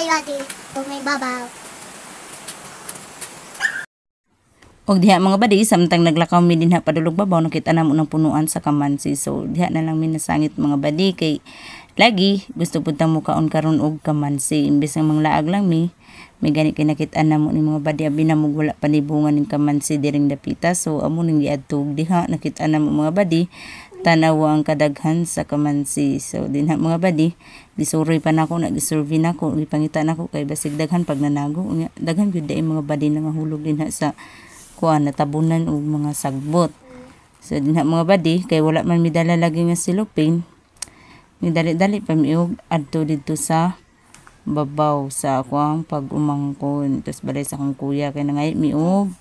Ate. Kung may babaw. Og diha mga badi, samtang naglakaw mi dinha padulog babaw, nakita na mo ng punuan sa kamansi. So diha na lang mi nasangit mga badi kay lagi gusto pud ta mo kaon karon og kamansi. Imbes nga manglaag lang mi, may gani kay nakita na mo ni mga badi abi na mo wala panibungan ning kamansi diring dapita. So amo ning giadtog diha nakita na mo mga badi tanawa ang kadaghan sa kamansi. So dinha mga badi, gisuroy pa nako, nagisurvey nako, gipangita nako kay basig daghan pag nanago. Daghan gyud day mga badi nangahulog dinha sa kuan natabunan og mga sagbot. So dinha mga badi kay wala man mi dala lagi nga silupin, mi dali-dali pa mi og adto didto sa babaw sa kuang pag-umangkon. Tapos balay sa akong kuya kay nangay mi og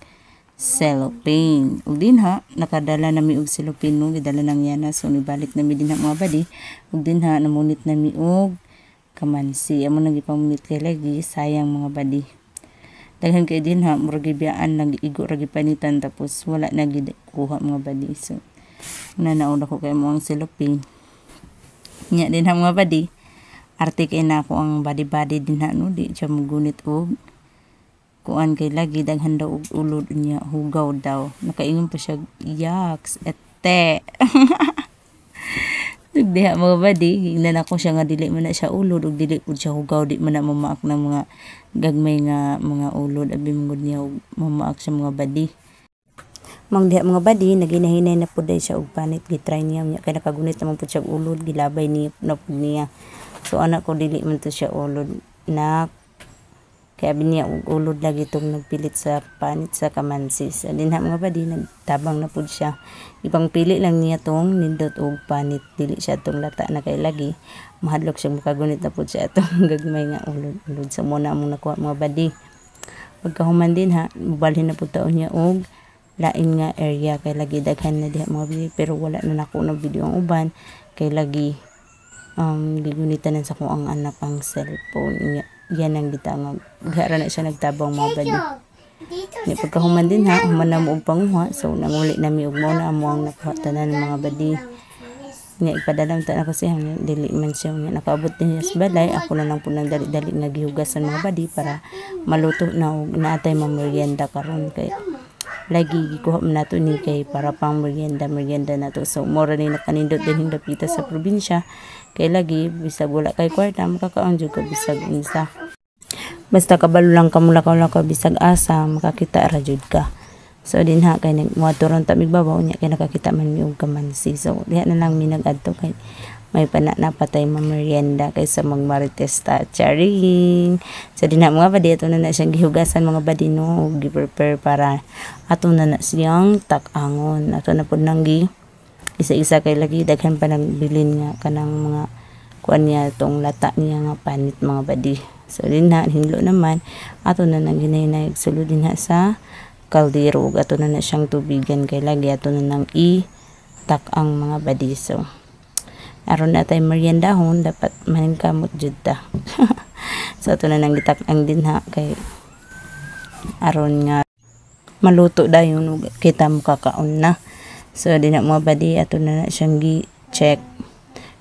cellophane. Ug dinha nakadala na mi og cellophane no, gidala nang yana. So nibalik na mi dinha mga badi, ug dinha namunit na mi og kamansi. Amo nang gipamunit kay lagi sayang mga badi. Daghan kay dinha murag gibiyaan lang igo ra gipanitan tapos wala na gid kuha mga badi. So nauna ko kay mo ang cellophane. Nya dinha mga badi, arte kay na ako ang badi-badi dinha no, di siya mugunit og kuan kay lagi daghan daw og ulod niya, hugaw daw. Nakaingon pa siya yaks ete. Diha mga badi, hingnan ako siya nga dili man na siya ulod ug dili pud siya hugaw, di man na mamaak ng mga gagmay nga mga ulod abi mangod niya ug mamaak sa mga badi. Mang diha mga badi naginahinay na pud siya og panit, gitry niya kay nakagunit naman pud siya og ulod, gilabay niya na pud niya. So anak ko dili man to siya ulod na kaya niya og ulod lagi tong nagpilit sa panit sa kamansi. So dinha mga badi nagtabang na pud siya. Ibang pili lang niya tong nindot og panit, dili siya tong lata na kay lagi mahadlok siya makagunit na pud siya atong gagmay nga ulod. So muna among nakuha mga badi. Pagkahuman din ha, mubalhin na pud taon niya og lain nga area kay lagi daghan na diha mga badi, pero wala na nako na video ang uban kay lagi gigunitan sa ko ang anak ang cellphone niya. Yan ang gitangag. Gara na siya nagtabang mga badi. Ni pagkahuman din ha, human na mo og panguha. So nanguli na mi og mo na amo ang nakuha tanan ng mga badi. Nya ipadalam ta ako siya dili man siya nga nakaabot din sa balay. Ako na lang po nang dali-dali nga gihugasan mga badi para maluto na og naatay merienda karon kay lagi gikuha man nato ni kay para pang merienda nato. So mora ni nakanindot din dapita sa probinsya kay lagi bisag wala kay kwarta makakaon jud ka bisag unsa. Basta kabalo lang ka mulakaw-lakaw bisag asa makakita ra jud ka. So dinha kay nagmuaturon ta migbabaw nya kay nakakita man mi og kamansi. So diha na lang mi nag-adto kay may napatay merienda kaysa magmarites ta charing. So dinha mga badi ato na siyang gihugasan mga badi no, og gi-prepare para ato na siyang tak-angon. Ato na pud nang isa-isa kay lagi daghan pa nagbilin nga kanang mga kuan niya tong lata niya nga panit mga badi. So dinha hinlo naman ato na nang ginay sulod dinha sa kaldero ug ato na siyang tubigan kay lagi ato na nang tak-ang mga badi. So aron na tay meriendahon dapat maningkamot jud ta. So ato na nang gitak-ang dinha kay aron nga maluto dayon ug kita mo kakaon na. So dinha mga badi ato na siyang gi-check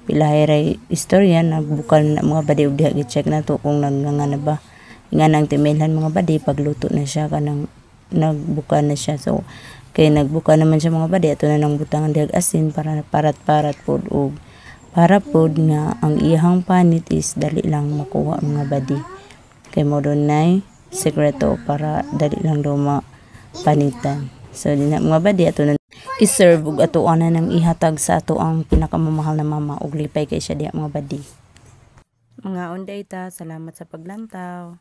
pila hay istorya, nagbukal na mga badi ug diha gi-check na to kung nagnanga na ba. Nga nang timelhan mga badi pagluto na siya kanang nagbuka na siya. So kay nagbuka naman siya mga badi ato na nang butangan diha asin para parat-parat pod og para pod nga ang iyang panit is dali lang makuha mga badi. Kay mo dunay sekreto para dali lang daw mapanitan. So dinha mga badi ato na i-serve ug ato ana nang ihatag sa ato ang pinakamamahal na mama ug lipay kay siya diha mga badi. Mga onday ta, salamat sa paglantaw.